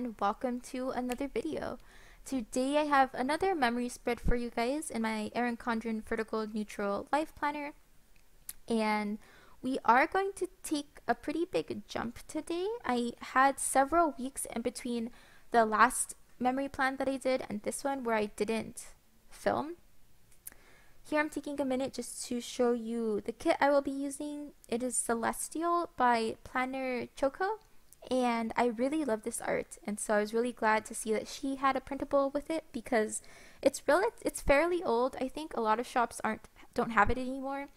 and welcome to another video. Today I have another memory spread for you guys in my Erin Condren Vertical Neutral Life Planner, and we are going to take a pretty big jump today. I had several weeks in between the last memory plan that I did and this one where I didn't film. Here I'm taking a minute just to show you the kit I will be using. It is Celestial by Planner Choco, and I really love this art, and so I was really glad to see that she had a printable with it because it's fairly old. I think a lot of shops don't have it anymore,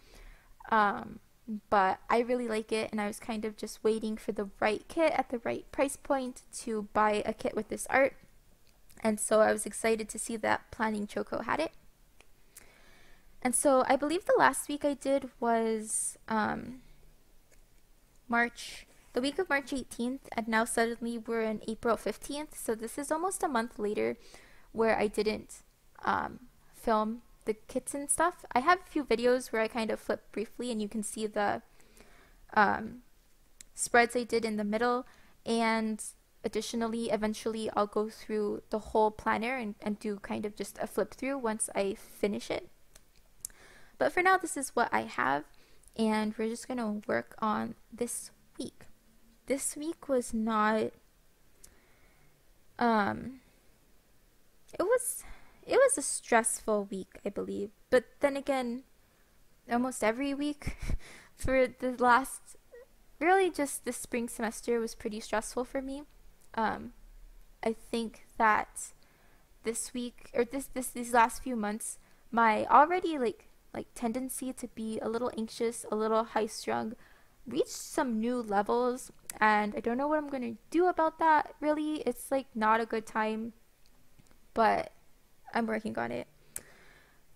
but I really like it, and I was kind of just waiting for the right kit at the right price point to buy a kit with this art, and so I was excited to see that Planning Choco had it. And so I believe the last week I did was the week of March 18th, and now suddenly we're in April 15th, so this is almost a month later where I didn't film the kits and stuff. I have a few videos where I kind of flip briefly and you can see the spreads I did in the middle, and additionally eventually I'll go through the whole planner and do kind of just a flip through once I finish it. But for now, this is what I have, and we're just going to work on this week. This week was not, it was a stressful week, I believe. But then again, almost every week for the last, really just this spring semester was pretty stressful for me. I think that this week, or these last few months, my already like tendency to be a little anxious, a little high strung, reached some new levels, and I don't know what I'm gonna do about that. Really, it's like not a good time, but I'm working on it.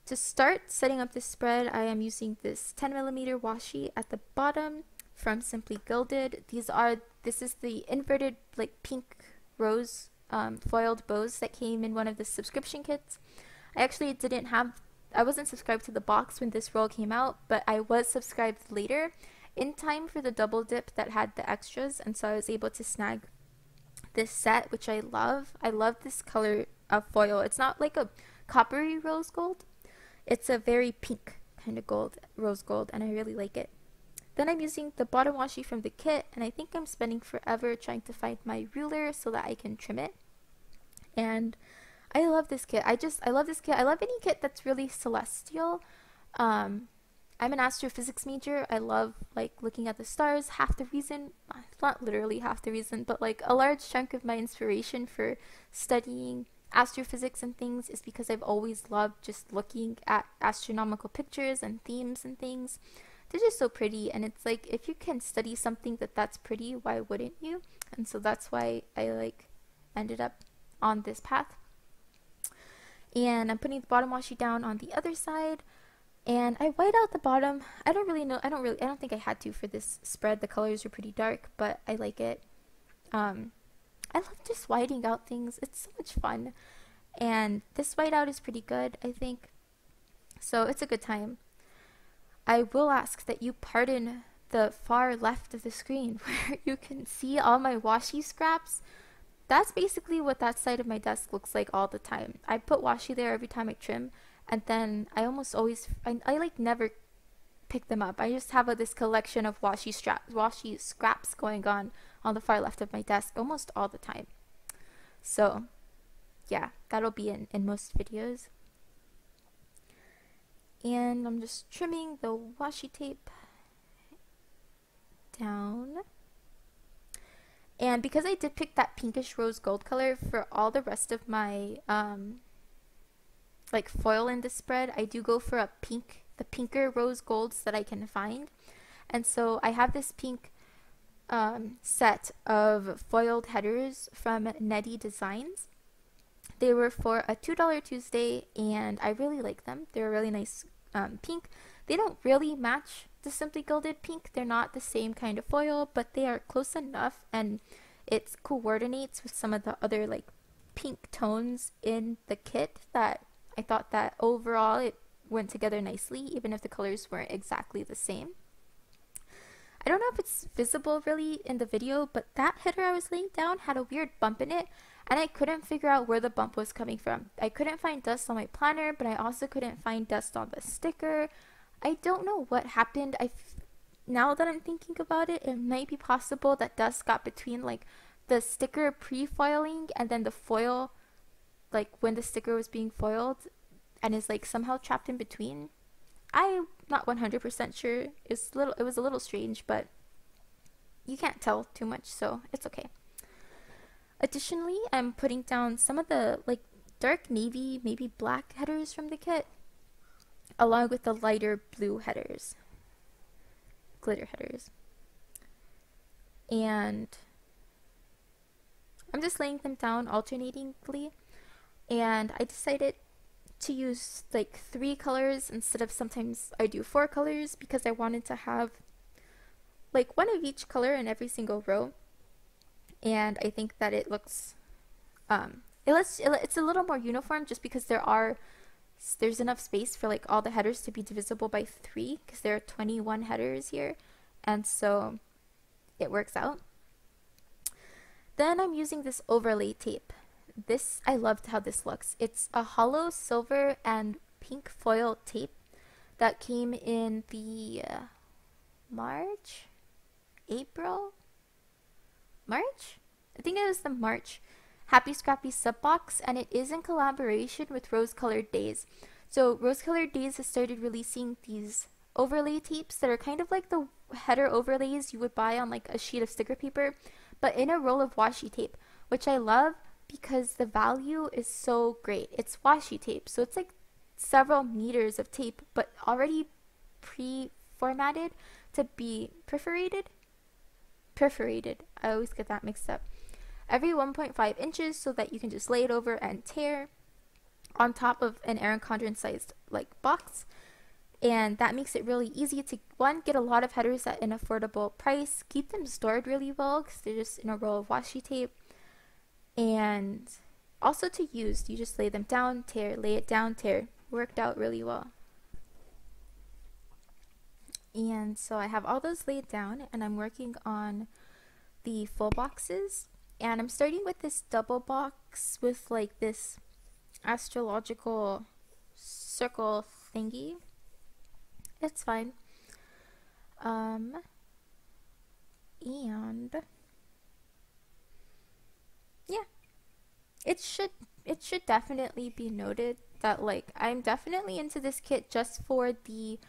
To start setting up this spread, I am using this 10mm washi at the bottom from Simply Gilded. This is the inverted like pink rose foiled bows that came in one of the subscription kits. I wasn't subscribed to the box when this roll came out, but I was subscribed later in time for the double dip that had the extras, and so I was able to snag this set, which I love. I love this color of foil. It's not like a coppery rose gold. It's a very pink kind of gold, rose gold, and I really like it. Then I'm using the bottom washi from the kit, and I think I'm spending forever trying to find my ruler so that I can trim it. And I love this kit. I love this kit. I love any kit that's really celestial. I'm an astrophysics major. I love like looking at the stars. Half the reason, not literally half the reason, but like a large chunk of my inspiration for studying astrophysics and things is because I've always loved just looking at astronomical pictures and themes and things. They're just so pretty, and it's like if you can study something that's pretty, why wouldn't you? And so that's why I like ended up on this path. And I'm putting the bottom washi down on the other side, and I white out the bottom. I don't think I had to for this spread. The colors are pretty dark, but I like it. I love just whiting out things. It's so much fun, and this whiteout is pretty good, I think, so it's a good time. I will ask that you pardon the far left of the screen where you can see all my washi scraps. That's basically what that side of my desk looks like all the time. I put washi there every time I trim, and then I almost always, I like never pick them up. I just have this collection of washi scraps going on the far left of my desk almost all the time. So yeah, that'll be in most videos. And I'm just trimming the washi tape down. And because I did pick that pinkish rose gold color for all the rest of my like foil in the spread, I do go for the pinker rose golds that I can find. And so I have this pink set of foiled headers from Netty Designs. They were for a $2 Tuesday, and I really like them. They're a really nice pink. They don't really match the Simply Gilded pink. They're not the same kind of foil, but they are close enough, and it coordinates with some of the other like pink tones in the kit that I thought that overall it went together nicely, even if the colors weren't exactly the same. I don't know if it's visible really in the video, but that header I was laying down had a weird bump in it, and I couldn't figure out where the bump was coming from. I couldn't find dust on my planner, but I also couldn't find dust on the sticker. I don't know what happened. Now that I'm thinking about it, it might be possible that dust got between like the sticker pre-foiling and then the foil, like when the sticker was being foiled, and is like somehow trapped in between. I'm not 100% sure. It was a little strange, but you can't tell too much, so it's okay. Additionally, I'm putting down some of the like dark navy, maybe black headers from the kit, along with the lighter blue headers, glitter headers. And I'm just laying them down alternatingly, and I decided to use like 3 colors instead of sometimes I do 4 colors, because I wanted to have like one of each color in every single row. And I think that it looks it's a little more uniform, just because there's enough space for like all the headers to be divisible by 3, because there are 21 headers here, and so it works out. Then I'm using this overlay tape. This, I loved how this looks. It's a hollow silver and pink foil tape that came in the April? March? I think it was the March Happy Scrappy sub box, and it is in collaboration with Rose Colored Days. So Rose Colored Days has started releasing these overlay tapes that are kind of like the header overlays you would buy on like a sheet of sticker paper, but in a roll of washi tape, which I love because the value is so great. It's washi tape, so it's like several meters of tape, but already pre-formatted to be perforated. I always get that mixed up. Every 1.5 inches, so that you can just lay it over and tear on top of an Erin Condren sized like box. And that makes it really easy to, one, get a lot of headers at an affordable price, keep them stored really well because they're just in a roll of washi tape, and also to use. You just lay them down, tear, lay it down, tear. Worked out really well. And so I have all those laid down, and I'm working on the full boxes. And I'm starting with this double box with like this astrological circle thingy. It's fine. And yeah, it should definitely be noted that like I'm definitely into this kit just for the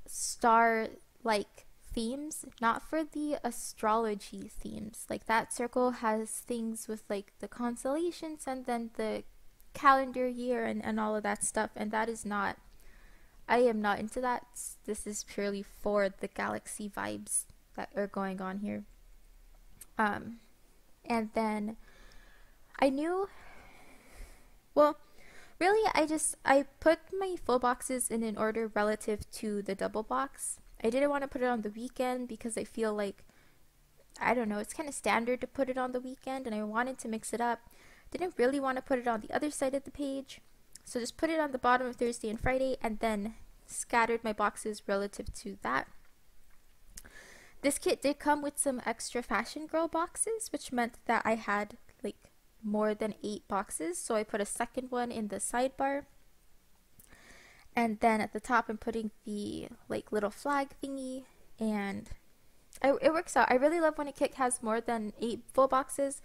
star like themes, not for the astrology themes. Like that circle has things with like the constellations and then the calendar year and all of that stuff, and that is not, I am not into that. This is purely for the galaxy vibes that are going on here. And then I knew, well, really I put my full boxes in an order relative to the double box. I didn't want to put it on the weekend because I feel like, I don't know, it's kind of standard to put it on the weekend, and I wanted to mix it up. Didn't really want to put it on the other side of the page, so just put it on the bottom of Thursday and Friday, and then scattered my boxes relative to that. This kit did come with some extra Fashion Girl boxes, which meant that I had like more than 8 boxes, so I put a second one in the sidebar. And then at the top I'm putting the like little flag thingy, and it works out. I really love when a kit has more than 8 full boxes,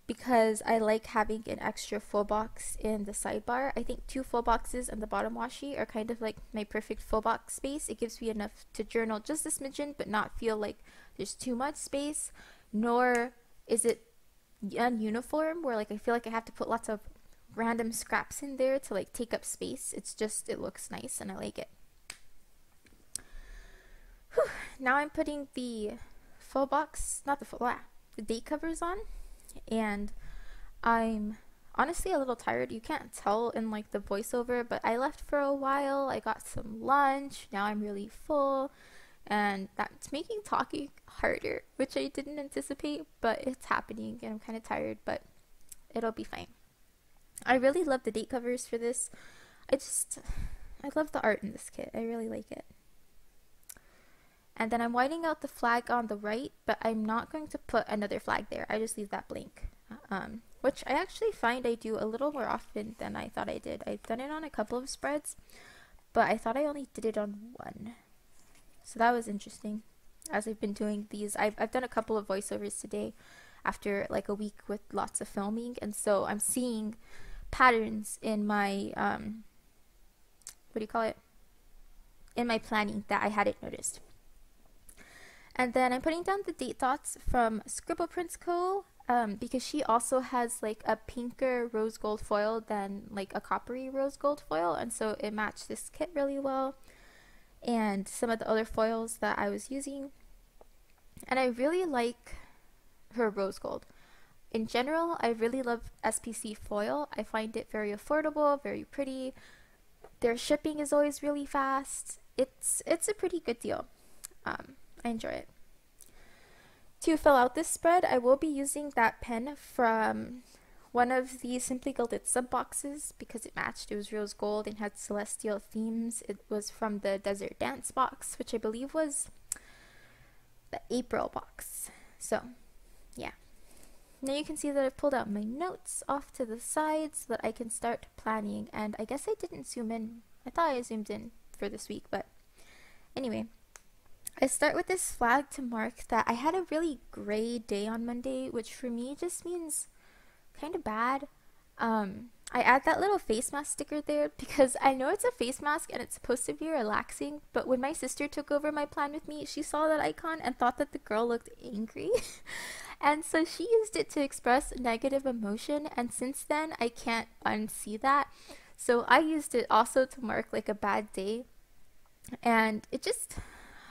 because I like having an extra full box in the sidebar. I think 2 full boxes and the bottom washi are kind of like my perfect full box space. It gives me enough to journal just a smidgen, but not feel like there's too much space, nor is it ununiform where like I feel like I have to put lots of random scraps in there to like take up space. It's just, it looks nice and I like it. Whew. Now I'm putting the full box, not the full, the date covers on, and I'm honestly a little tired. You can't tell in like the voiceover, but I left for a while. I got some lunch. Now I'm really full, and that's making talking harder, which I didn't anticipate, but it's happening, and I'm kind of tired, but it'll be fine. I really love the date covers for this. I love the art in this kit. I really like it. And then I'm whitening out the flag on the right, but I'm not going to put another flag there. I just leave that blank. Which I actually find I do a little more often than I thought I did. I've done it on a couple of spreads, but I thought I only did it on one. So that was interesting. As I've been doing these, I've done a couple of voiceovers today after like a week with lots of filming, and so I'm seeing patterns in my what do you call it? In my planning that I hadn't noticed. And then I'm putting down the date dots from Scribble Prints Co. Because she also has like a pinker rose gold foil than like a coppery rose gold foil, and so it matched this kit really well and some of the other foils that I was using. And I really like her rose gold. In general, I really love SPC foil. I find it very affordable, very pretty. Their shipping is always really fast. It's a pretty good deal. I enjoy it. To fill out this spread, I will be using that pen from one of the Simply Gilded sub boxes because it matched. It was rose gold and had celestial themes. It was from the Desert Dance box, which I believe was the April box. So, yeah. Now you can see that I've pulled out my notes off to the side so that I can start planning. And I guess I didn't zoom in. I thought I zoomed in for this week, but anyway. I start with this flag to mark that I had a really gray day on Monday, which for me just means kind of bad. I add that little face mask sticker there because I know it's a face mask and it's supposed to be relaxing, but when my sister took over my plan with me, she saw that icon and thought that the girl looked angry. And so she used it to express negative emotion, and since then I can't unsee that. So I used it also to mark like a bad day, and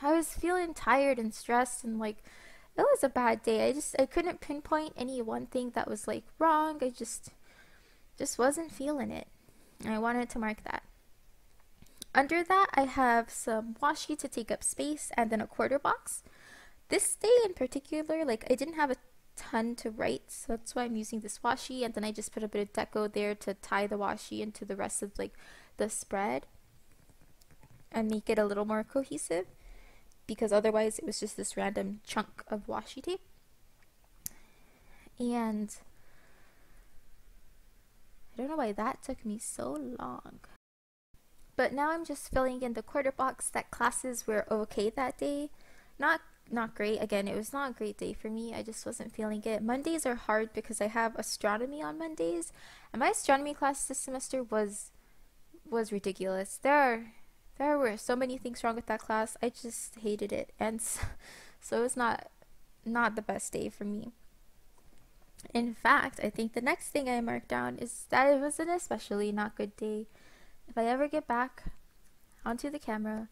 I was feeling tired and stressed, and like it was a bad day. I couldn't pinpoint any one thing that was like wrong. I just wasn't feeling it. And I wanted to mark that. Under that, I have some washi to take up space and then a quarter box. This day in particular, like I didn't have a ton to write, so that's why I'm using this washi, and then I just put a bit of deco there to tie the washi into the rest of like the spread and make it a little more cohesive, because otherwise it was just this random chunk of washi tape. And I don't know why that took me so long. But now I'm just filling in the quarter box that classes were okay that day. Not great. Again, it was not a great day for me. I just wasn't feeling it. Mondays are hard because I have astronomy on Mondays, and my astronomy class this semester was ridiculous. There were so many things wrong with that class. I just hated it, and so it was not the best day for me. In fact, I think the next thing I marked down is that it was an especially not good day. If I ever get back onto the camera,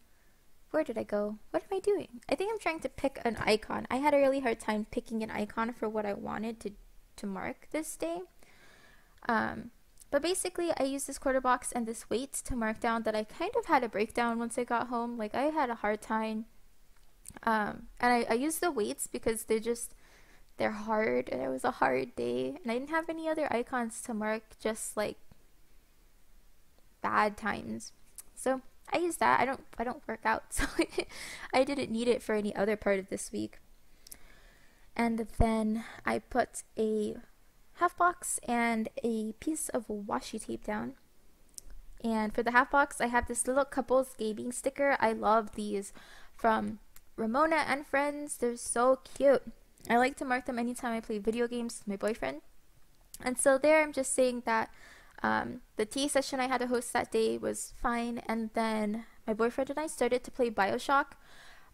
where did I go? What am I doing? I think I'm trying to pick an icon. I had a really hard time picking an icon for what I wanted to mark this day. But basically, I used this quarter box and this weight to mark down that I kind of had a breakdown once I got home. Like, I had a hard time. And I used the weights because they're hard, and it was a hard day. And I didn't have any other icons to mark, just like bad times. So I used that. I don't work out, so I didn't need it for any other part of this week. And then I put a half box and a piece of washi tape down. And for the half box, I have this little couples gaming sticker. I love these from Ramona and Friends. They're so cute. I like to mark them anytime I play video games with my boyfriend. And so there I'm just saying that the tea session I had to host that day was fine, and then my boyfriend and I started to play BioShock.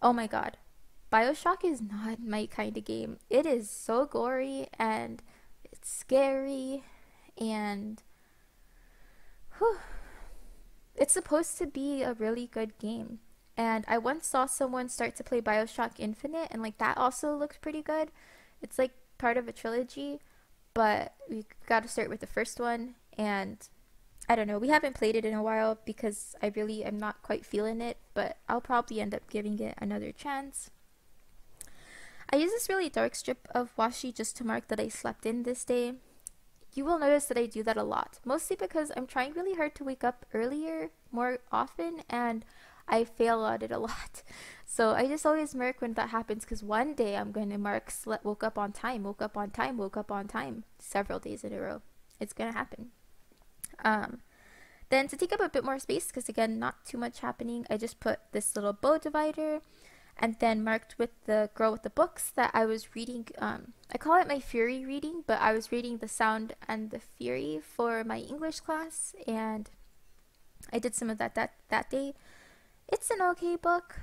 Oh my god. BioShock is not my kind of game. It is so gory and it's scary, and it's supposed to be a really good game. And I once saw someone start to play BioShock Infinite, and like that also looked pretty good. It's like part of a trilogy, but we got to start with the first one. And I don't know, we haven't played it in a while because I really am not quite feeling it, but I'll probably end up giving it another chance. I use this really dark strip of washi just to mark that I slept in this day. You will notice that I do that a lot, mostly because I'm trying really hard to wake up earlier, more often, and I fail at it a lot. So I just always mark when that happens because one day I'm going to mark woke up on time, woke up on time, woke up on time several days in a row. It's going to happen. Um, then to take up a bit more space, because again, not too much happening, I just put this little bow divider and then marked with the girl with the books that I was reading. I call it my Fury reading, but I was reading The Sound and the Fury for my English class, and I did some of that day. It's an okay book.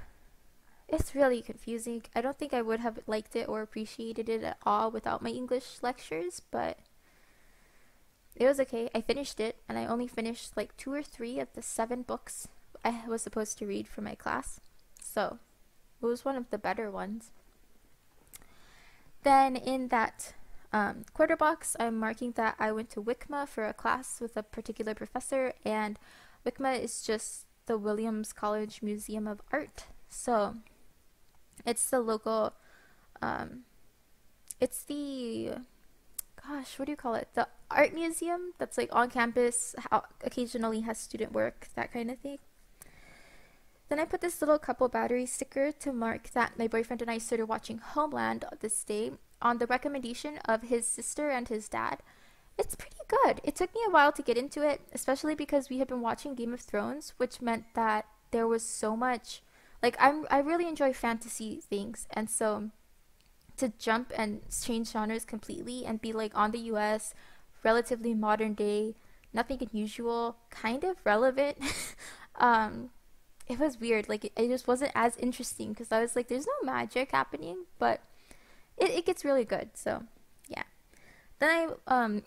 It's really confusing. I don't think I would have liked it or appreciated it at all without my English lectures, but it was okay. I finished it, and I only finished like 2 or 3 of the 7 books I was supposed to read for my class. So it was one of the better ones. Then in that quarter box, I'm marking that I went to WICMA for a class with a particular professor, and WICMA is just the Williams College Museum of Art. So it's the local, it's the, gosh, what do you call it? The art museum that's like on campus, occasionally has student work, that kind of thing. Then I put this little couple battery sticker to mark that my boyfriend and I started watching Homeland this day on the recommendation of his sister and his dad. It's pretty good. It took me a while to get into it, especially because we had been watching Game of Thrones, which meant that there was so much, like I really enjoy fantasy things, and so to jump and change genres completely and be like on the US, relatively modern day, nothing unusual, kind of relevant. It was weird. Like it just wasn't as interesting because I was like, there's no magic happening, but it gets really good. So yeah. Then I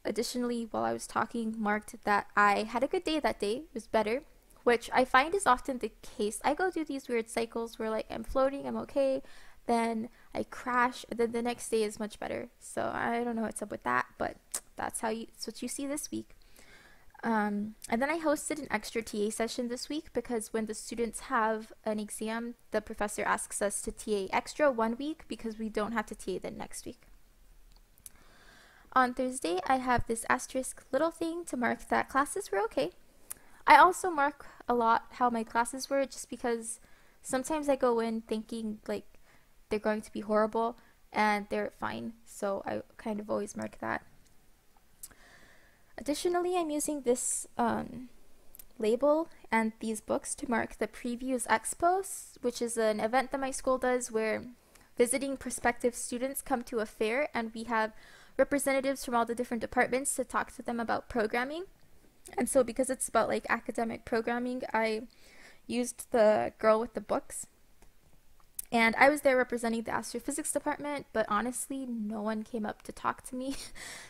additionally, while I was talking, marked that I had a good day that day. It was better, which I find is often the case. I go through these weird cycles where like I'm floating, I'm okay, then I crash, and then the next day is much better. So I don't know what's up with that, but that's what you see this week. And then I hosted an extra TA session this week because when the students have an exam, the professor asks us to TA extra 1 week because we don't have to TA the next week. On Thursday, I have this asterisk little thing to mark that classes were okay. I also mark a lot how my classes were just because sometimes I go in thinking like they're going to be horrible and they're fine. So I kind of always mark that. Additionally, I'm using this label and these books to mark the Previews Expos, which is an event that my school does where visiting prospective students come to a fair and we have representatives from all the different departments to talk to them about programming. And so because it's about like academic programming, I used the girl with the books. And I was there representing the astrophysics department, but honestly, no one came up to talk to me.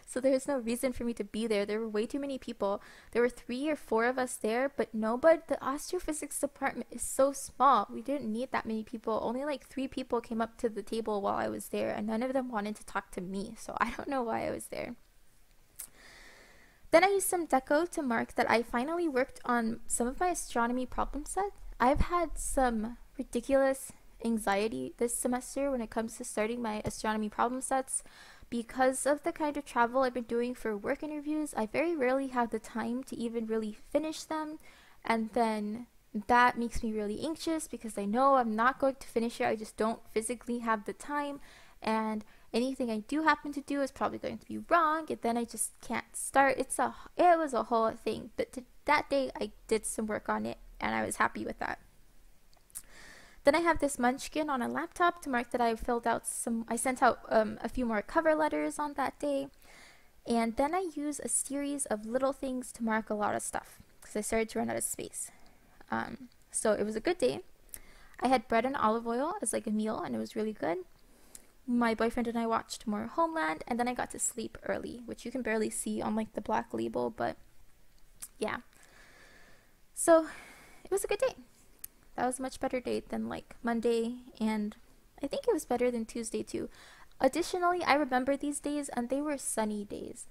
So there's no reason for me to be there. There were way too many people. There were 3 or 4 of us there, but nobody, the astrophysics department is so small. We didn't need that many people. Only like 3 people came up to the table while I was there, and none of them wanted to talk to me. So I don't know why I was there. Then I used some deco to mark that I finally worked on some of my astronomy problem set. I've had some ridiculous anxiety this semester when it comes to starting my astronomy problem sets because of the kind of travel I've been doing for work interviews. I very rarely have the time to even really finish them, and then that makes me really anxious because I know I'm not going to finish it. I just don't physically have the time, and anything I do happen to do is probably going to be wrong, and then I just can't start. It was a whole thing, but that day I did some work on it and I was happy with that. Then I have this munchkin on a laptop to mark that I sent out a few more cover letters on that day. And then I use a series of little things to mark a lot of stuff because I started to run out of space. So it was a good day. I had bread and olive oil as like a meal and it was really good. My boyfriend and I watched more Homeland, and then I got to sleep early, which you can barely see on like the black label, but yeah. So it was a good day. That was a much better day than like Monday, and I think it was better than Tuesday too. Additionally, I remember these days and they were sunny days.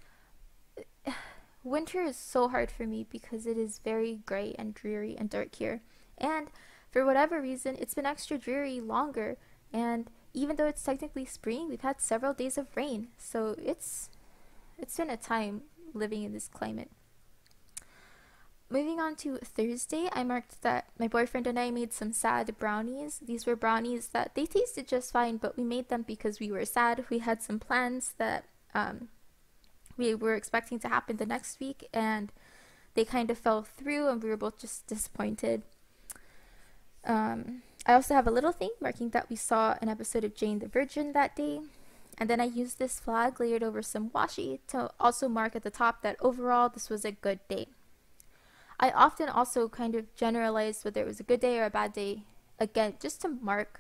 Winter is so hard for me because it is very gray and dreary and dark here. And for whatever reason, it's been extra dreary longer, and even though it's technically spring, we've had several days of rain. So it's been a time living in this climate. moving on to Thursday, I marked that my boyfriend and I made some sad brownies. These were brownies that they tasted just fine, but we made them because we were sad. We had some plans that we were expecting to happen the next week, and they kind of fell through, and we were both just disappointed. I also have a little thing marking that we saw an episode of Jane the Virgin that day. And then I used this flag layered over some washi to also mark at the top that overall this was a good day. I often also kind of generalize whether it was a good day or a bad day, again, just to mark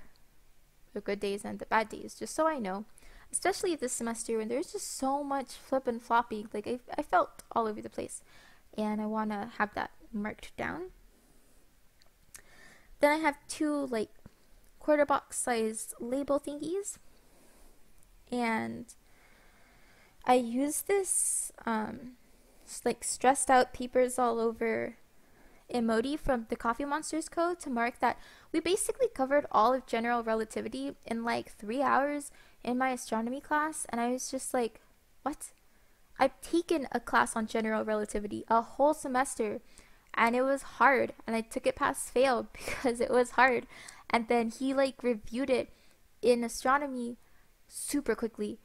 the good days and the bad days, just so I know. Especially this semester when there's just so much flip and floppy. Like, I felt all over the place. And I want to have that marked down. Then I have two, like, quarter box sized label thingies. And I use this, like, stressed out papers all over emoji from the Coffee Monsters code to mark that we basically covered all of general relativity in like 3 hours in my astronomy class. And I was just like, what? I've taken a class on general relativity a whole semester, and it was hard, and I took it pass fail because it was hard. And then he like reviewed it in astronomy super quickly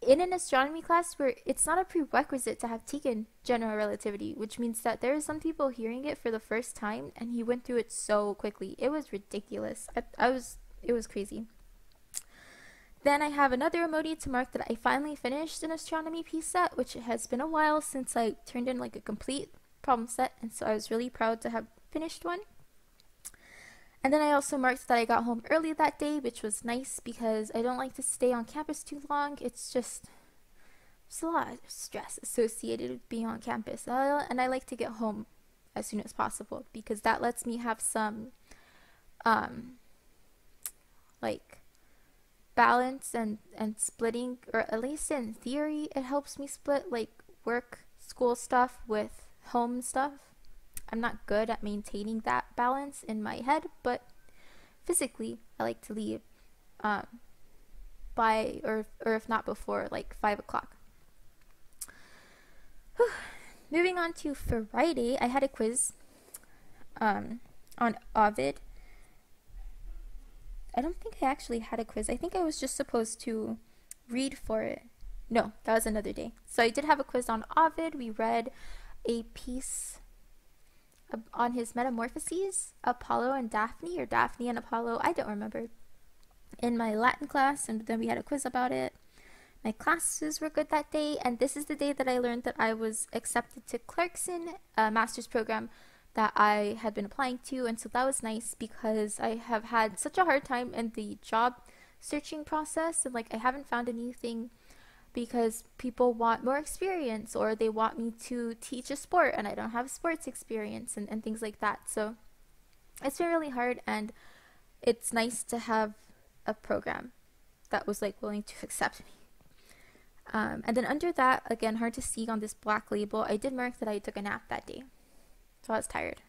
in an astronomy class where it's not a prerequisite to have taken general relativity, which means that there are some people hearing it for the first time, and he went through it so quickly. It was ridiculous. It was crazy. Then I have another emoji to mark that I finally finished an astronomy piece set, which has been a while since I turned in like a complete problem set, and so I was really proud to have finished one. And then I also marked that I got home early that day, which was nice because I don't like to stay on campus too long. It's just there's a lot of stress associated with being on campus, and I like to get home as soon as possible because that lets me have some like balance and splitting, or at least in theory it helps me split like work school stuff with home stuff. I'm not good at maintaining that balance in my head, but physically I like to leave by or if not before like 5 o'clock. Moving on to Friday, I had a quiz on Ovid. I don't think I actually had a quiz. I think I was just supposed to read for it. No, that was another day. So I did have a quiz on Ovid. We read a piece on his Metamorphoses, Apollo and Daphne, or Daphne and Apollo, I don't remember, in my Latin class, and then we had a quiz about it. My classes were good that day, and this is the day that I learned that I was accepted to Clarkson, a master's program that I had been applying to, and so that was nice because I have had such a hard time in the job searching process, and like I haven't found anything because people want more experience, or they want me to teach a sport and I don't have sports experience, and things like that. So it's been really hard, and it's nice to have a program that was like willing to accept me. And then under that, again, hard to see on this black label, I did mark that I took a nap that day. So I was tired.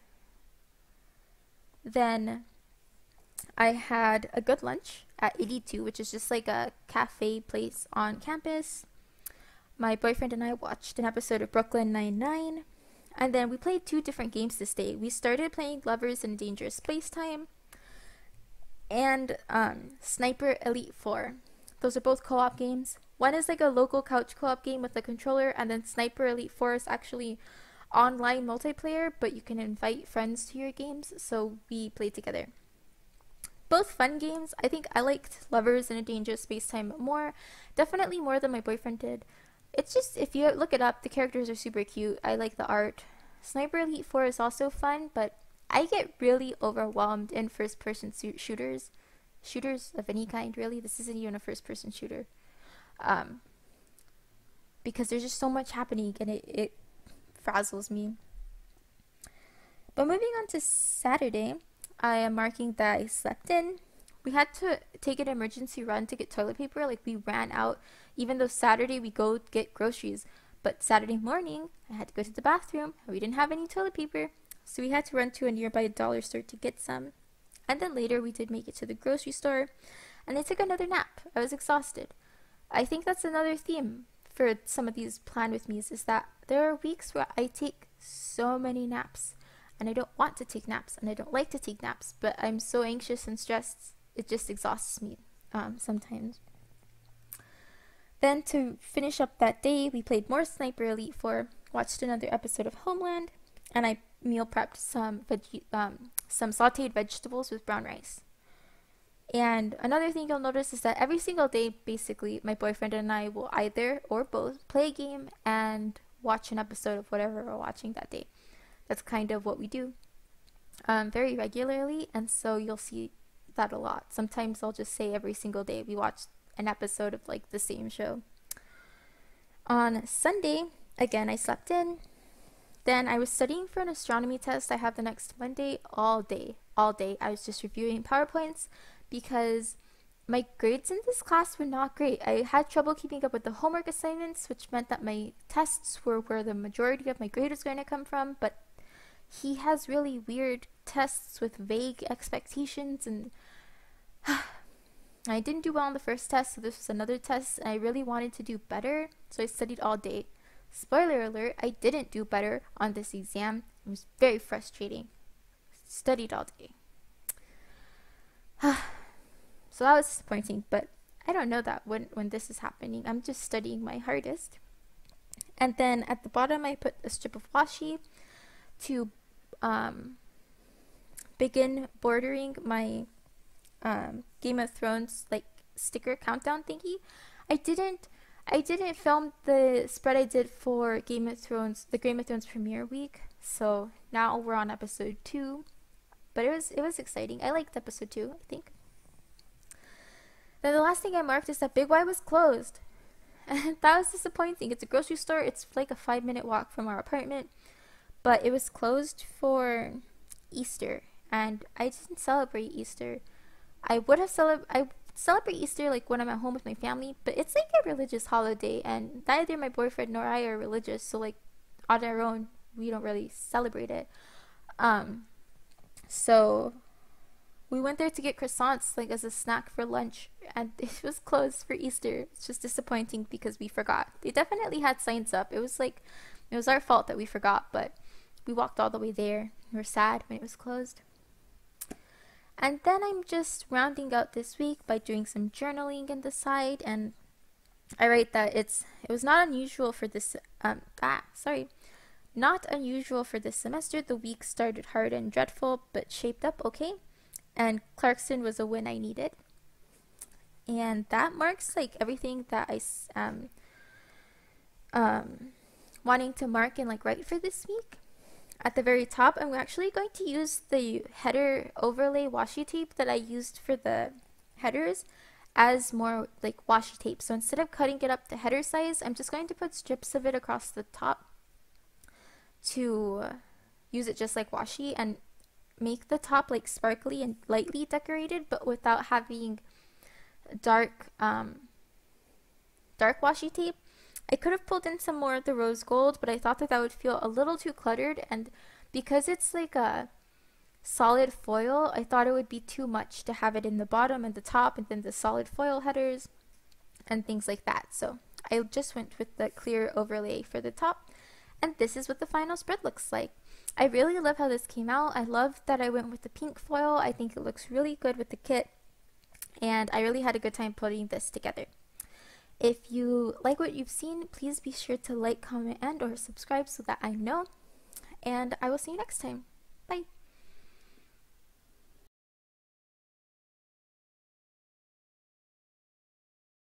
Then I had a good lunch at 82, which is just like a cafe place on campus. My boyfriend and I watched an episode of Brooklyn Nine-Nine, and then we played 2 different games this day. We started playing Lovers in Dangerous Spacetime and Sniper Elite 4. Those are both co-op games. One is like a local couch co-op game with a controller, and then Sniper Elite 4 is actually online multiplayer, but you can invite friends to your games, so we played together. Both fun games. I think I liked Lovers in a Dangerous Spacetime more, definitely more than my boyfriend did. It's just, if you look it up, the characters are super cute. I like the art. Sniper Elite 4 is also fun, but I get really overwhelmed in first-person shooters of any kind, really. This isn't even a first-person shooter. Because there's just so much happening, and it frazzles me. But moving on to Saturday, I am marking that I slept in. We had to take an emergency run to get toilet paper. Like, we ran out, even though Saturday we go get groceries. But Saturday morning, I had to go to the bathroom, and we didn't have any toilet paper. So we had to run to a nearby dollar store to get some. And then later, we did make it to the grocery store, and I took another nap. I was exhausted. I think that's another theme for some of these plan with me's, is that there are weeks where I take so many naps. And I don't want to take naps, and I don't like to take naps, but I'm so anxious and stressed, it just exhausts me sometimes. Then to finish up that day, we played more Sniper Elite 4, watched another episode of Homeland, and I meal prepped some sauteed vegetables with brown rice. And another thing you'll notice is that every single day, basically, my boyfriend and I will either or both play a game and watch an episode of whatever we're watching that day. That's kind of what we do very regularly, and so you'll see that a lot. Sometimes I'll just say every single day we watch an episode of like the same show. On Sunday, again, I slept in. Then I was studying for an astronomy test I have the next Monday all day. All day. I was just reviewing PowerPoints because my grades in this class were not great. I had trouble keeping up with the homework assignments, which meant that my tests were where the majority of my grade was going to come from, but he has really weird tests with vague expectations, and I didn't do well on the first test, so this was another test, and I really wanted to do better, so I studied all day. Spoiler alert, I didn't do better on this exam. It was very frustrating. Studied all day. So that was disappointing, but I don't know that when this is happening. I'm just studying my hardest. And then at the bottom, I put a strip of washi to begin bordering my Game of Thrones like sticker countdown thingy. I didn't film the spread I did for the Game of Thrones premiere week, so now we're on episode 2. But it was exciting. I liked episode 2, I think. Then the last thing I marked is that Big Y was closed. And that was disappointing. It's a grocery store. It's like a 5-minute walk from our apartment. But it was closed for Easter. And I didn't celebrate Easter. I celebrate Easter like when I'm at home with my family, but it's like a religious holiday, and neither my boyfriend nor I are religious, so like on our own we don't really celebrate it. So we went there to get croissants like as a snack for lunch, and it was closed for Easter. It's just disappointing because we forgot. They definitely had signs up. It was our fault that we forgot, but we walked all the way there. We were sad when it was closed. And then I'm just rounding out this week by doing some journaling in the side, and I write that it was not unusual for this not unusual for this semester. The week started hard and dreadful, but shaped up okay. And Clarkson was a win I needed. And that marks like everything that I wanting to mark and like write for this week. At the very top, I'm actually going to use the header overlay washi tape that I used for the headers as more like washi tape. So instead of cutting it up to header size, I'm just going to put strips of it across the top to use it just like washi and make the top like sparkly and lightly decorated, but without having dark washi tape. I could have pulled in some more of the rose gold, but I thought that would feel a little too cluttered, and because it's like a solid foil, I thought it would be too much to have it in the bottom and the top and then the solid foil headers and things like that. So I just went with the clear overlay for the top, and this is what the final spread looks like. I really love how this came out. I love that I went with the pink foil. I think it looks really good with the kit, and I really had a good time putting this together. If you like what you've seen, please be sure to like, comment, and or subscribe so that I know. And I will see you next time.